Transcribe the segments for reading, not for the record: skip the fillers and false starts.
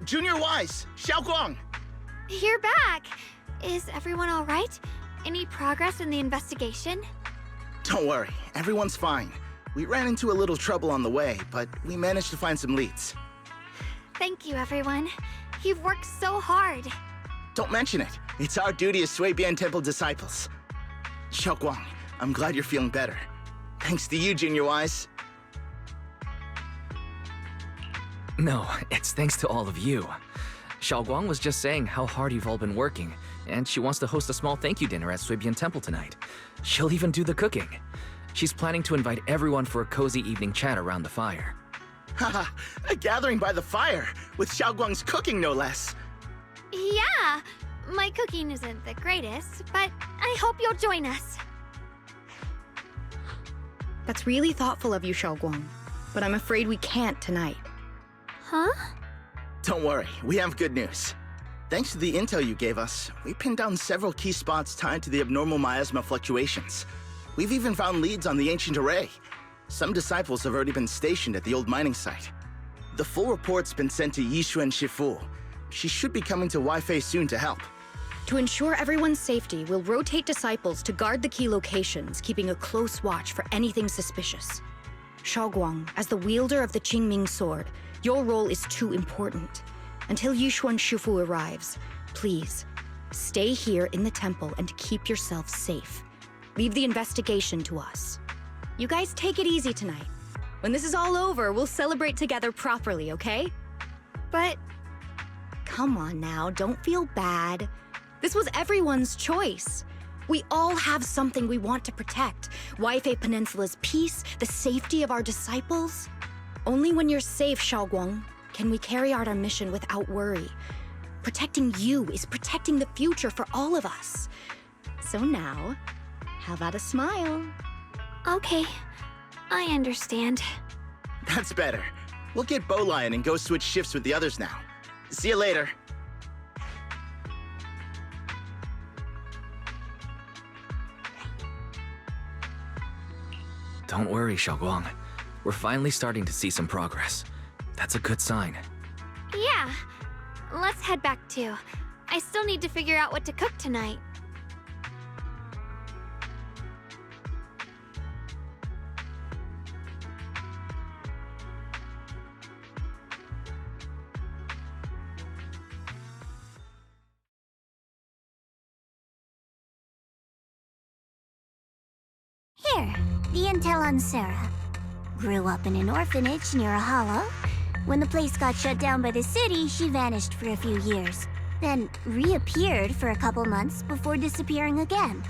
Junior Wise, Xiaoguang! You're back! Is everyone all right? Any progress in the investigation? Don't worry, everyone's fine. We ran into a little trouble on the way, but we managed to find some leads. Thank you, everyone. You've worked so hard. Don't mention it. It's our duty as Suibian Temple disciples. Xiaoguang, I'm glad you're feeling better. Thanks to you, Junior Wise. No, it's thanks to all of you. Xiaoguang was just saying how hard you've all been working, and she wants to host a small thank you dinner at Suibian Temple tonight. She'll even do the cooking. She's planning to invite everyone for a cozy evening chat around the fire. Haha, a gathering by the fire, with Xiaoguang's cooking no less. Yeah, my cooking isn't the greatest, but I hope you'll join us. That's really thoughtful of you, Xiaoguang, but I'm afraid we can't tonight. Huh? Don't worry, we have good news. Thanks to the intel you gave us, we pinned down several key spots tied to the abnormal miasma fluctuations. We've even found leads on the ancient array. Some disciples have already been stationed at the old mining site. The full report's been sent to Yixuan Shifu. She should be coming to Weifei soon to help. To ensure everyone's safety, we'll rotate disciples to guard the key locations, keeping a close watch for anything suspicious. Xiaoguang, as the wielder of the Qingming sword, your role is too important. Until Yixuan Shifu arrives, please, stay here in the temple and keep yourself safe. Leave the investigation to us. You guys take it easy tonight. When this is all over, we'll celebrate together properly, okay? But... Come on now, don't feel bad. This was everyone's choice. We all have something we want to protect. Weifei Peninsula's peace, the safety of our disciples. Only when you're safe, Xiaoguang, can we carry out our mission without worry. Protecting you is protecting the future for all of us. So now, how about a smile? Okay, I understand. That's better. We'll get Bowlion and go switch shifts with the others now. See you later. Don't worry, Xiaoguang. We're finally starting to see some progress. That's a good sign. Yeah, let's head back too. I still need to figure out what to cook tonight. Here, the intel on Sarah. Grew up in an orphanage near a hollow. When the place got shut down by the city, she vanished for a few years. Then reappeared for a couple months before disappearing again.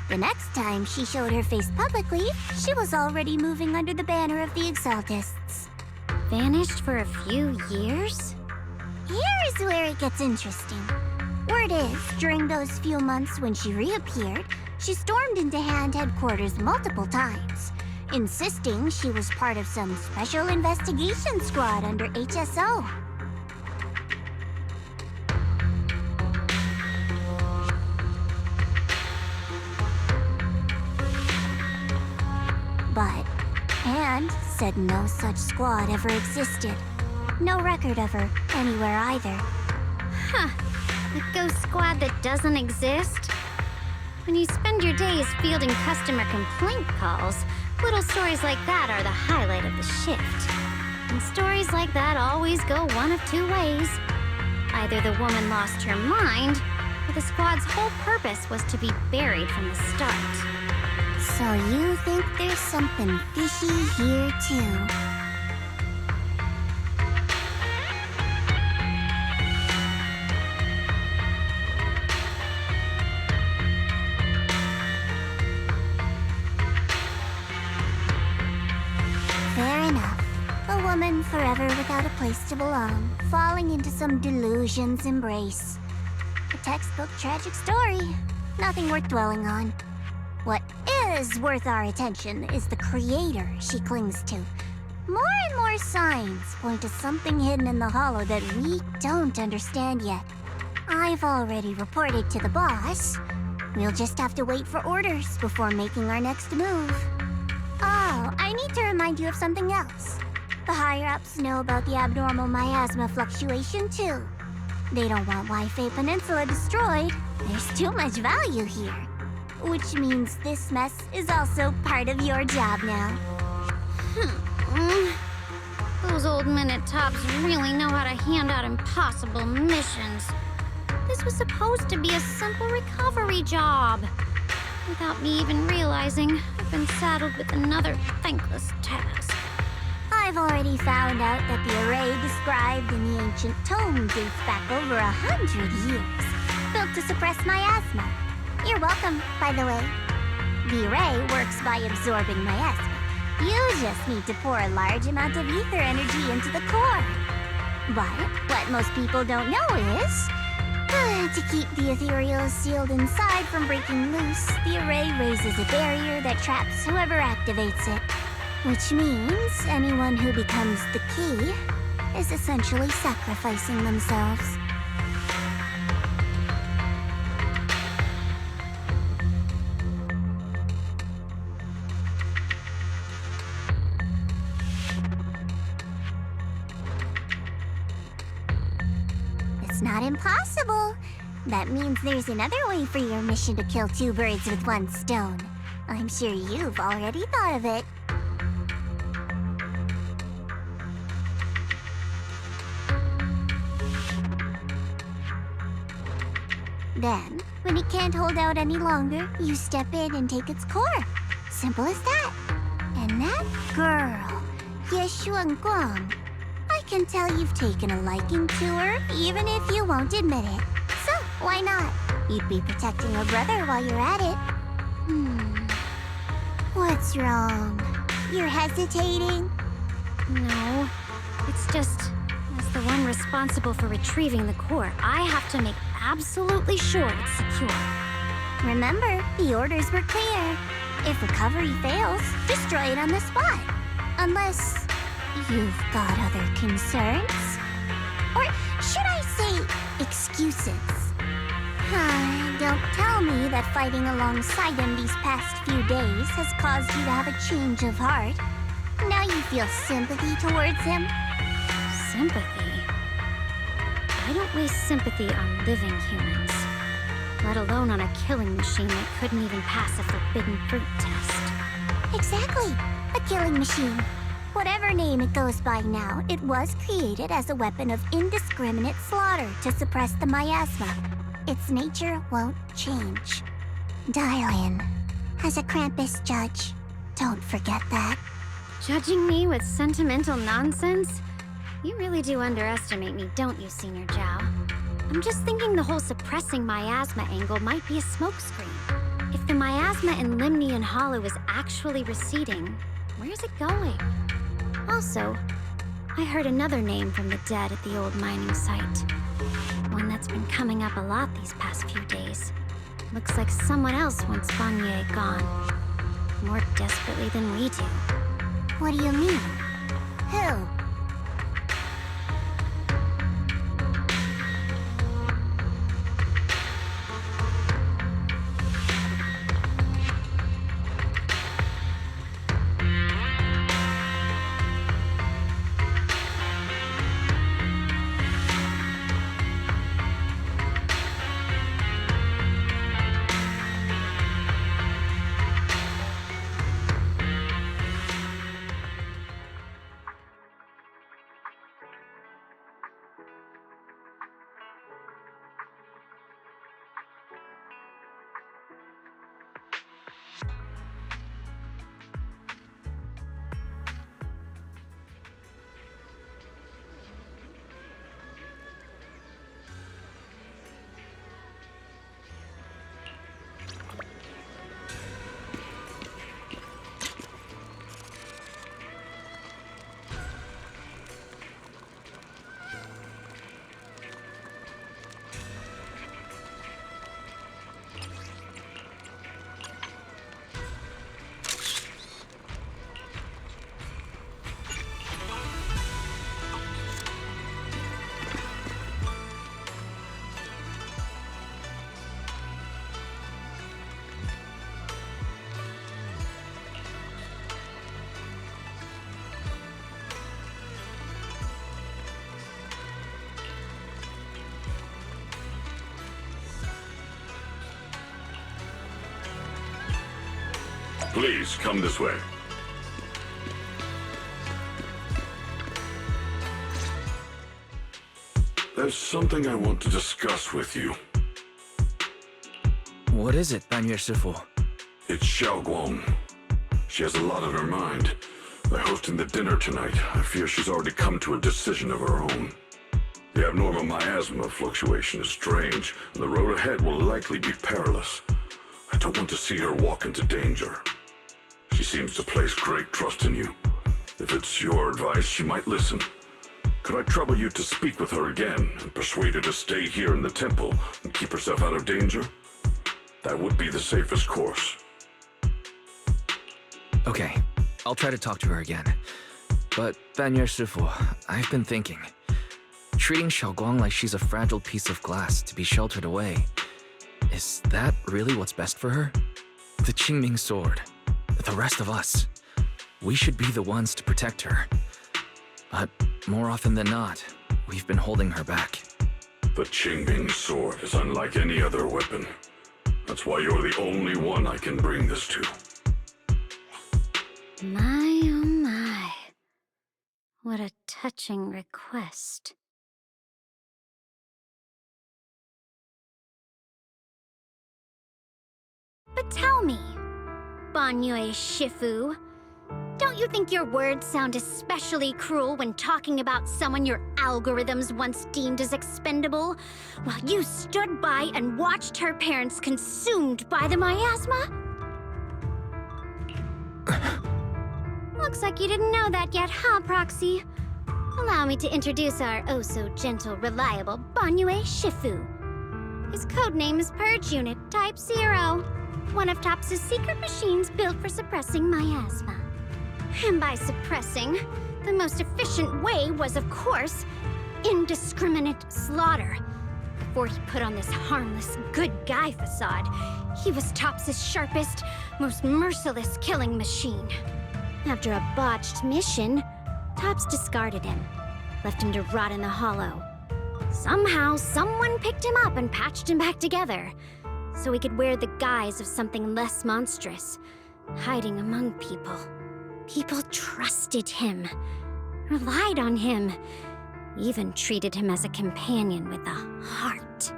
The next time she showed her face publicly, she was already moving under the banner of the Exaltists. Vanished for a few years? Here's where it gets interesting. Word is, during those few months when she reappeared, she stormed into Hand headquarters multiple times, insisting she was part of some special investigation squad under HSO. But Hand said no such squad ever existed. No record of her anywhere either. Huh. A ghost squad that doesn't exist? When you spend your days fielding customer complaint calls, little stories like that are the highlight of the shift. And stories like that always go one of two ways. Either the woman lost her mind, or the squad's whole purpose was to be buried from the start. So you think there's something fishy here too? Fair enough. A woman forever without a place to belong, falling into some delusion's embrace. A textbook tragic story. Nothing worth dwelling on. What is worth our attention is the creator she clings to. More and more signs point to something hidden in the hollow that we don't understand yet. I've already reported to the boss. We'll just have to wait for orders before making our next move. Oh, I need to remind you of something else. The higher-ups know about the abnormal miasma fluctuation, too. They don't want Wi-Fi Peninsula destroyed. There's too much value here. Which means this mess is also part of your job now. Those old minute tops really know how to hand out impossible missions. This was supposed to be a simple recovery job. Without me even realizing, I've been saddled with another thankless task. I've already found out that the array described in the ancient tome dates back over 100 years, built to suppress miasma. You're welcome, by the way. The array works by absorbing miasma. You just need to pour a large amount of ether energy into the core. But what most people don't know is, to keep the ethereals sealed inside from breaking loose, the array raises a barrier that traps whoever activates it. Which means anyone who becomes the key is essentially sacrificing themselves. It's not impossible. That means there's another way for your mission to kill two birds with one stone. I'm sure you've already thought of it. Then, when it can't hold out any longer, you step in and take its core. Simple as that. And that girl, Yeshuan Guang, I can tell you've taken a liking to her, even if you won't admit it. So, why not? You'd be protecting her brother while you're at it. What's wrong? You're hesitating? No, it's just, as the one responsible for retrieving the core, I have to make absolutely sure it's secure. Remember, the orders were clear. If recovery fails, destroy it on the spot. Unless you've got other concerns. Or should I say, excuses? Don't tell me that fighting alongside him these past few days has caused you to have a change of heart. Now you feel sympathy towards him? Sympathy? I don't waste sympathy on living humans, let alone on a killing machine that couldn't even pass a forbidden fruit test. Exactly, a killing machine. Whatever name it goes by now, it was created as a weapon of indiscriminate slaughter to suppress the miasma. Its nature won't change. Dial in. As a Krampus judge, don't forget that. Judging me with sentimental nonsense? You really do underestimate me, don't you, Senior Zhao? I'm just thinking the whole suppressing miasma angle might be a smokescreen. If the miasma in Limnian Hollow is actually receding, where's it going? Also, I heard another name from the dead at the old mining site. One that's been coming up a lot these past few days. Looks like someone else wants Banye gone. More desperately than we do. What do you mean? Who? Please, come this way. There's something I want to discuss with you. What is it, Banyue Shifu? It's Xiaoguang. She has a lot on her mind. By hosting the dinner tonight, I fear she's already come to a decision of her own. The abnormal miasma fluctuation is strange, and the road ahead will likely be perilous. I don't want to see her walk into danger. She seems to place great trust in you. If it's your advice, she might listen. Could I trouble you to speak with her again and persuade her to stay here in the temple and keep herself out of danger? That would be the safest course. Okay, I'll try to talk to her again. But, Banyue Shifu, I've been thinking. Treating Xiaoguang like she's a fragile piece of glass to be sheltered away. Is that really what's best for her? The Qingming sword. The rest of us. We should be the ones to protect her. But more often than not, we've been holding her back. The Qingming sword is unlike any other weapon. That's why you're the only one I can bring this to. My, oh my. What a touching request. But tell me, Banyue Shifu, don't you think your words sound especially cruel when talking about someone your algorithms once deemed as expendable, while you stood by and watched her parents consumed by the miasma? Looks like you didn't know that yet, huh, Proxy? Allow me to introduce our oh-so-gentle, reliable Banyue Shifu. His codename is Purge Unit Type 0, one of TOPS' secret machines built for suppressing miasma. And by suppressing, the most efficient way was, of course, indiscriminate slaughter. Before he put on this harmless, good guy facade, he was TOPS' sharpest, most merciless killing machine. After a botched mission, TOPS discarded him, left him to rot in the hollow. Somehow, someone picked him up and patched him back together, so he could wear the guise of something less monstrous, hiding among people. People trusted him, relied on him, even treated him as a companion with a heart.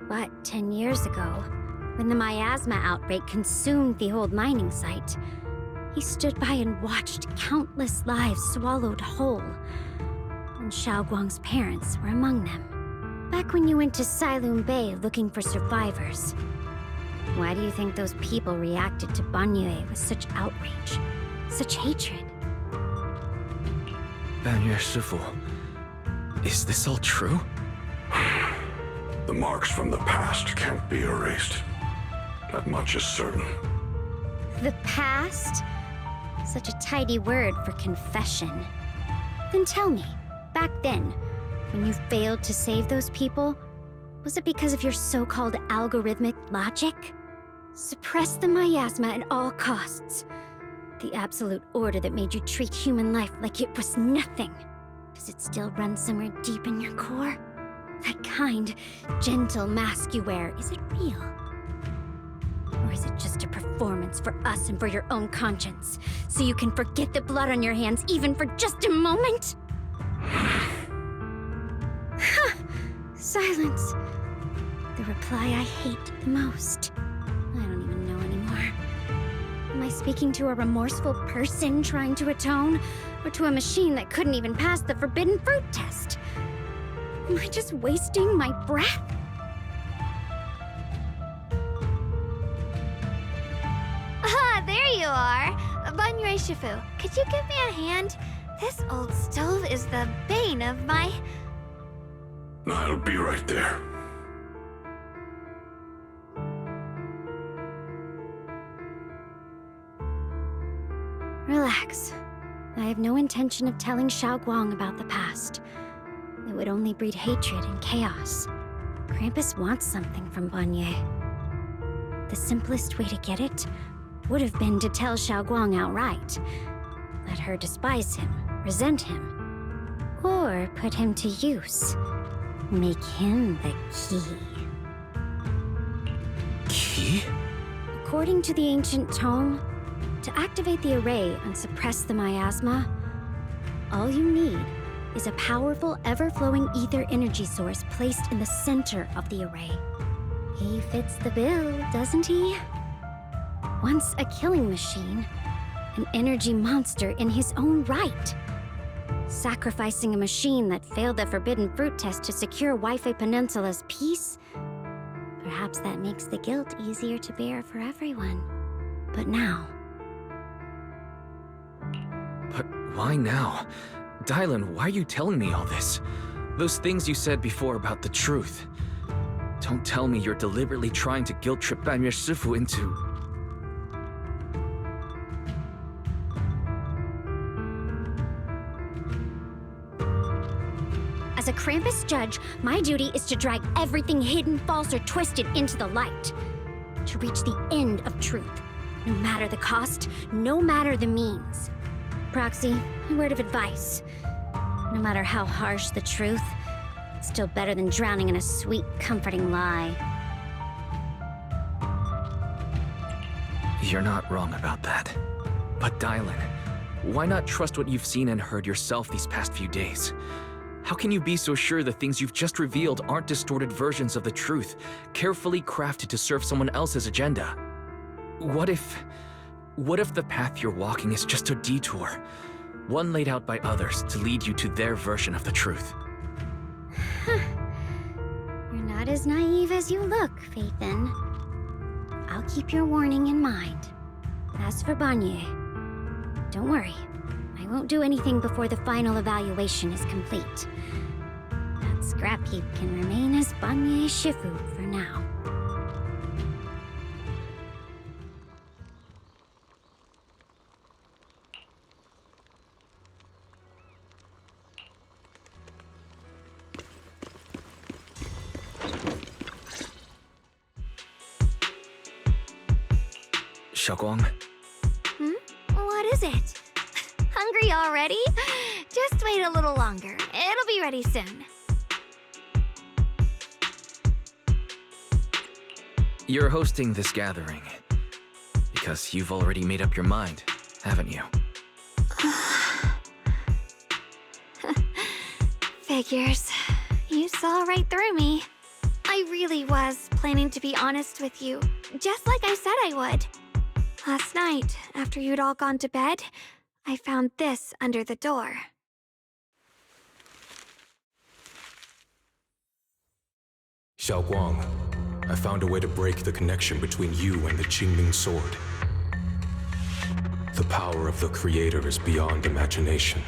But 10 years ago, when the miasma outbreak consumed the old mining site, he stood by and watched countless lives swallowed whole. And Xiaoguang's parents were among them. Back when you went to Silum Bay looking for survivors. Why do you think those people reacted to Banyue with such outrage? Such hatred? Banyue Shifu, is this all true? The marks from the past can't be erased. That much is certain. The past? Such a tidy word for confession. Then tell me, back then, when you failed to save those people, was it because of your so-called algorithmic logic? Suppress the miasma at all costs. The absolute order that made you treat human life like it was nothing. Does it still run somewhere deep in your core? That kind, gentle mask you wear, is it real? Or is it just a performance for us and for your own conscience? So you can forget the blood on your hands even for just a moment? Silence. The reply I hate the most. I don't even know anymore. Am I speaking to a remorseful person trying to atone? Or to a machine that couldn't even pass the forbidden fruit test? Am I just wasting my breath? Ah, there you are! Banyue Shifu, could you give me a hand? This old stove is the bane of my... I'll be right there. Relax. I have no intention of telling Xiaoguang about the past. It would only breed hatred and chaos. Krampus wants something from Banyue. The simplest way to get it would have been to tell Xiaoguang outright. Let her despise him, resent him, or put him to use. Make him the key. Key? According to the ancient tome, To activate the array and suppress the miasma, all you need is a powerful, ever-flowing ether energy source placed in the center of the array. He fits the bill, doesn't he? Once a killing machine, an energy monster in his own right. Sacrificing a machine that failed the forbidden fruit test to secure Wi-Fi Peninsula's peace? Perhaps that makes the guilt easier to bear for everyone. But now... But why now? Dylan, why are you telling me all this? Those things you said before about the truth. Don't tell me you're deliberately trying to guilt-trip Banyue Shifu into... As a Krampus judge, my duty is to drag everything hidden, false, or twisted into the light. To reach the end of truth. No matter the cost, no matter the means. Proxy, a word of advice. No matter how harsh the truth, it's still better than drowning in a sweet, comforting lie. You're not wrong about that. But Dylan, why not trust what you've seen and heard yourself these past few days? How can you be so sure the things you've just revealed aren't distorted versions of the truth, carefully crafted to serve someone else's agenda? What if the path you're walking is just a detour, one laid out by others to lead you to their version of the truth? You're not as naive as you look, Faithin. I'll keep your warning in mind. As for Banyue, don't worry. I won't do anything before the final evaluation is complete. That scrap heap can remain as Banyue Shifu for now. Xiaoguang? What is it? Hungry already? Just wait a little longer. It'll be ready soon. You're hosting this gathering because you've already made up your mind, haven't you? Figures. You saw right through me. I really was planning to be honest with you, just like I said I would. Last night, after you'd all gone to bed, I found this under the door. Xiaoguang, I found a way to break the connection between you and the Qingming sword. The power of the Creator is beyond imagination.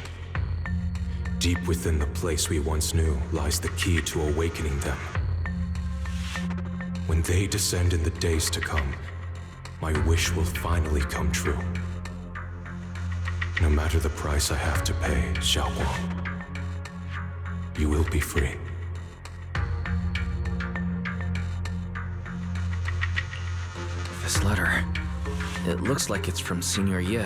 Deep within the place we once knew lies the key to awakening them. When they descend in the days to come, my wish will finally come true. No matter the price I have to pay, Xiaoguang, you will be free. This letter, it looks like it's from Senior Ye.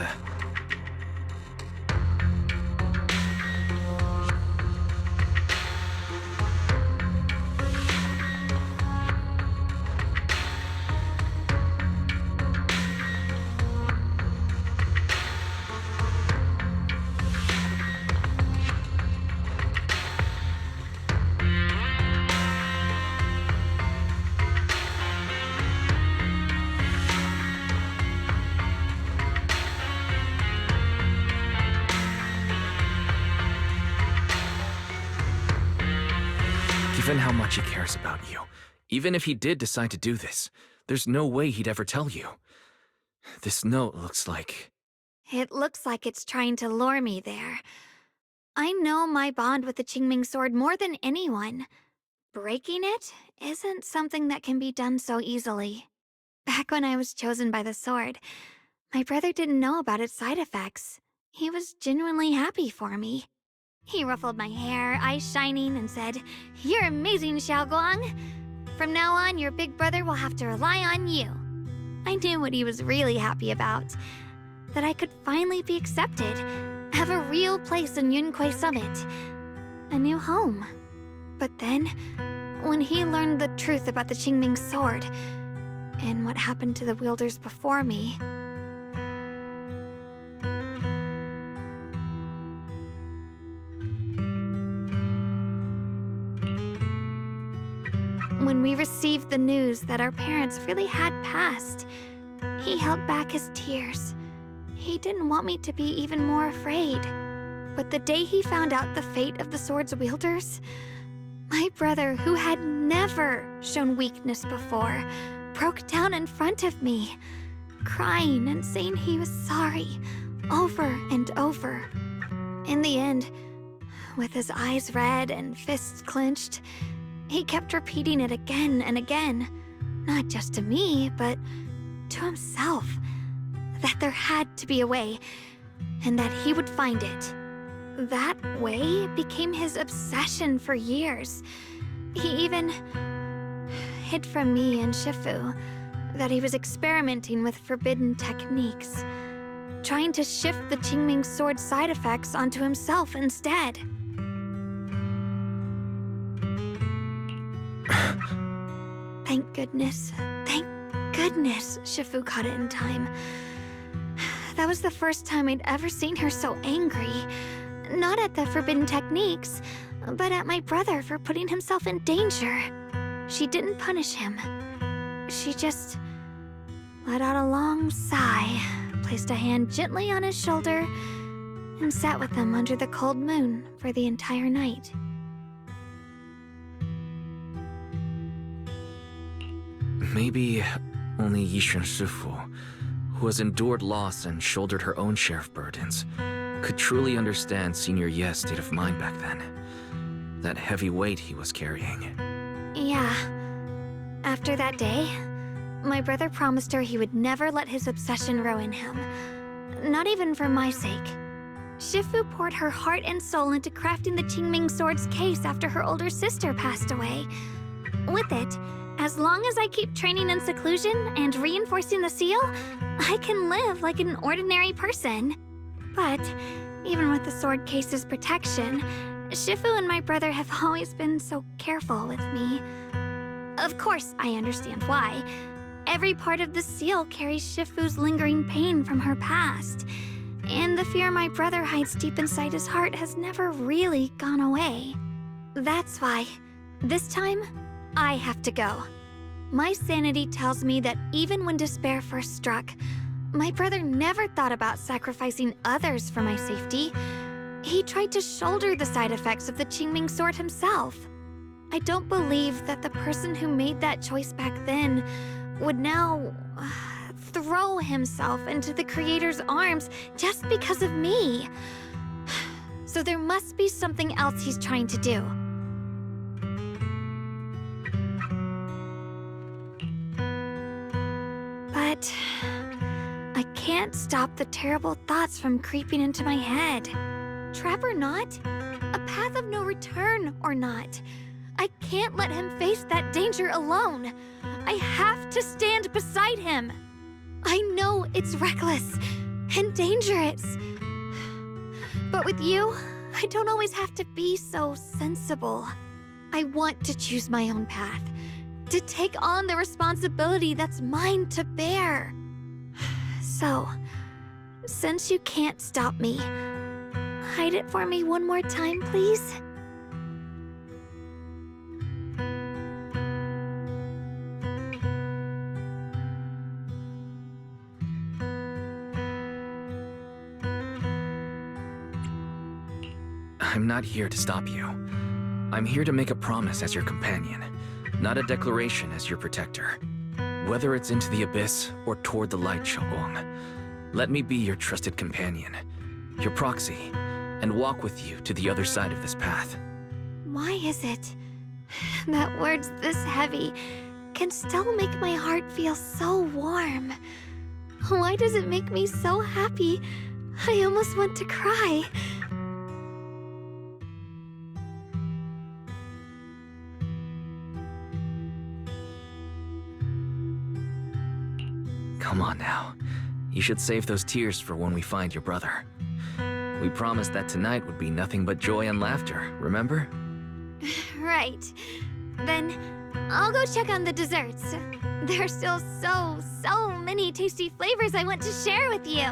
Given how much he cares about you, even if he did decide to do this, there's no way he'd ever tell you. This note looks like... It looks like it's trying to lure me there. I know my bond with the Qingming sword more than anyone. Breaking it isn't something that can be done so easily. Back when I was chosen by the sword, my brother didn't know about its side effects. He was genuinely happy for me. He ruffled my hair, eyes shining, and said, "You're amazing, Xiaoguang. From now on, your big brother will have to rely on you." I knew what he was really happy about. That I could finally be accepted, have a real place in Yunquei Summit. A new home. But then, when he learned the truth about the Qingming sword, and what happened to the wielders before me, When we received the news that our parents really had passed, he held back his tears. He didn't want me to be even more afraid. But the day he found out the fate of the sword's wielders, my brother, who had never shown weakness before, broke down in front of me, crying and saying he was sorry, over and over. In the end, with his eyes red and fists clenched, he kept repeating it again and again, not just to me, but to himself, that there had to be a way, and that he would find it. That way became his obsession for years. He even hid from me and Shifu that he was experimenting with forbidden techniques, trying to shift the Qingming sword's side effects onto himself instead. Thank goodness Shifu caught it in time. That was the first time I'd ever seen her so angry. Not at the forbidden techniques, but at my brother for putting himself in danger. She didn't punish him. She just let out a long sigh, placed a hand gently on his shoulder, and sat with him under the cold moon for the entire night. Maybe only Yishun Shifu, who has endured loss and shouldered her own share of burdens, could truly understand Senior Ye's state of mind back then. That heavy weight he was carrying. Yeah. After that day, my brother promised her he would never let his obsession ruin him. Not even for my sake. Shifu poured her heart and soul into crafting the Qingming sword's case after her older sister passed away. With it, as long as I keep training in seclusion and reinforcing the seal, I can live like an ordinary person. But even with the sword case's protection, Shifu and my brother have always been so careful with me. Of course, I understand why. Every part of the seal carries Shifu's lingering pain from her past, and the fear my brother hides deep inside his heart has never really gone away. That's why, this time, I have to go. My sanity tells me that even when despair first struck, my brother never thought about sacrificing others for my safety. He tried to shoulder the side effects of the Qingming sword himself. I don't believe that the person who made that choice back then would now throw himself into the Creator's arms just because of me. So there must be something else he's trying to do. But I can't stop the terrible thoughts from creeping into my head. Trap or not, a path of no return or not, I can't let him face that danger alone. I have to stand beside him. I know it's reckless and dangerous. But with you, I don't always have to be so sensible. I want to choose my own path, to take on the responsibility that's mine to bear. So, since you can't stop me, hide it for me one more time, please? I'm not here to stop you. I'm here to make a promise as your companion, not a declaration as your protector. Whether it's into the abyss or toward the light, Xiaoguang, let me be your trusted companion, your proxy, and walk with you to the other side of this path. Why is it that words this heavy can still make my heart feel so warm? Why does it make me so happy? I almost want to cry. Come on now. You should save those tears for when we find your brother. We promised that tonight would be nothing but joy and laughter, remember? Right. Then I'll go check on the desserts. There are still so many tasty flavors I want to share with you.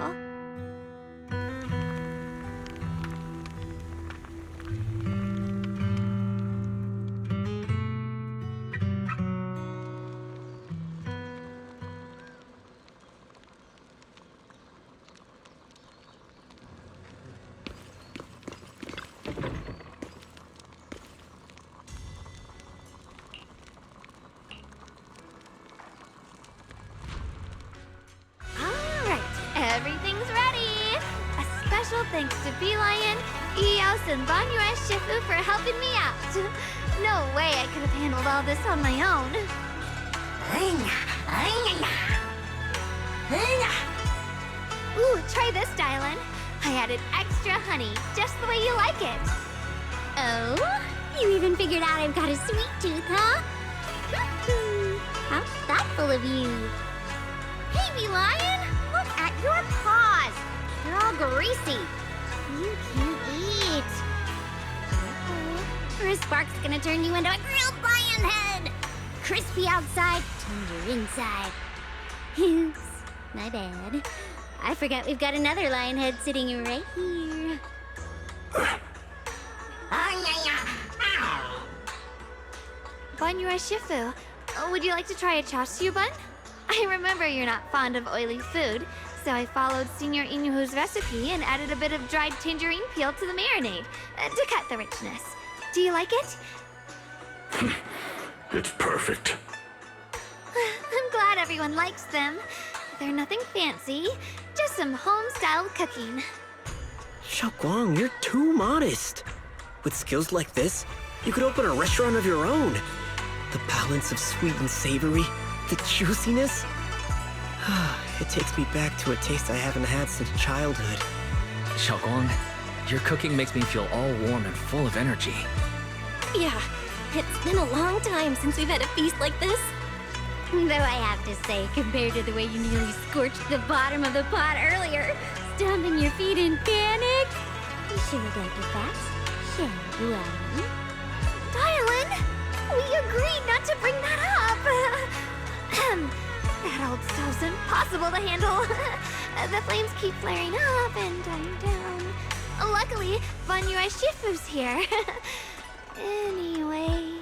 Eos and Banyue Shifu for helping me out. No way I could have handled all this on my own. Ooh, try this, Dylan. I added extra honey, just the way you like it. Oh? You even figured out I've got a sweet tooth, huh? How thoughtful of you. Hey, Bee Lion, look at your paws. They're all greasy. You can eat. Or is Spark's gonna turn you into a grilled lion head? Crispy outside, tender inside. Oops, my bad. I forgot we've got another lion head sitting right here. Banyue Shifu, would you like to try a chashu bun? I remember you're not fond of oily food, so I followed Senior Inuhu's recipe and added a bit of dried tangerine peel to the marinade to cut the richness. Do you like it? It's perfect. I'm glad everyone likes them. They're nothing fancy, just some home-style cooking. Xiaoguang, you're too modest. With skills like this, you could open a restaurant of your own. The balance of sweet and savory, the juiciness. It takes me back to a taste I haven't had since childhood. Xiaoguang, your cooking makes me feel all warm and full of energy. Yeah, it's been a long time since we've had a feast like this. Though I have to say, compared to the way you nearly scorched the bottom of the pot earlier, stomping your feet in panic. You sure got your facts, Xiaoguang? Dylan, we agreed not to bring that up. That old stove's impossible to handle. The flames keep flaring up and dying down. Luckily, Banyue Shifu's here. Anyway,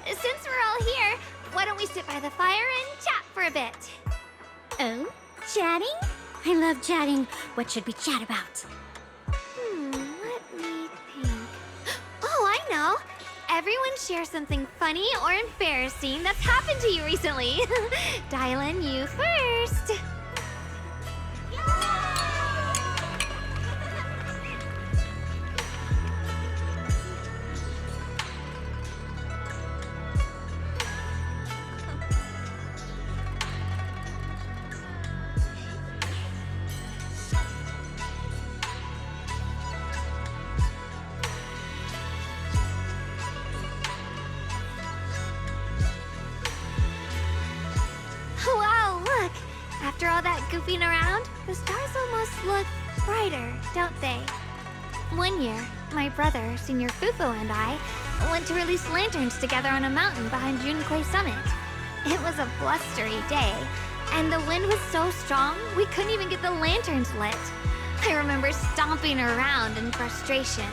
since we're all here, why don't we sit by the fire and chat for a bit? Oh, chatting? I love chatting. What should we chat about? Let me think. Oh, I know. Everyone share something funny or embarrassing that's happened to you recently. Dylan, you first. Wow, look! After all that goofing around, the stars almost look brighter, don't they? One year, my brother, Senior Fufu, and I went to release lanterns together on a mountain behind Junquei Summit. It was a blustery day, and the wind was so strong we couldn't even get the lanterns lit. I remember stomping around in frustration.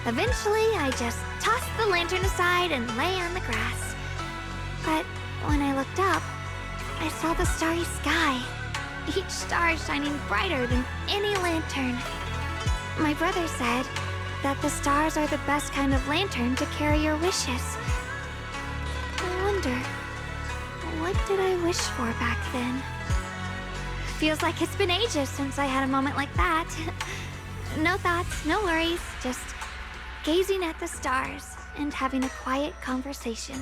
Eventually, I just tossed the lantern aside and lay on the grass. But when I looked up, I saw the starry sky, each star shining brighter than any lantern. My brother said that the stars are the best kind of lantern to carry your wishes. I wonder, what did I wish for back then? Feels like it's been ages since I had a moment like that. No thoughts, no worries, just gazing at the stars and having a quiet conversation.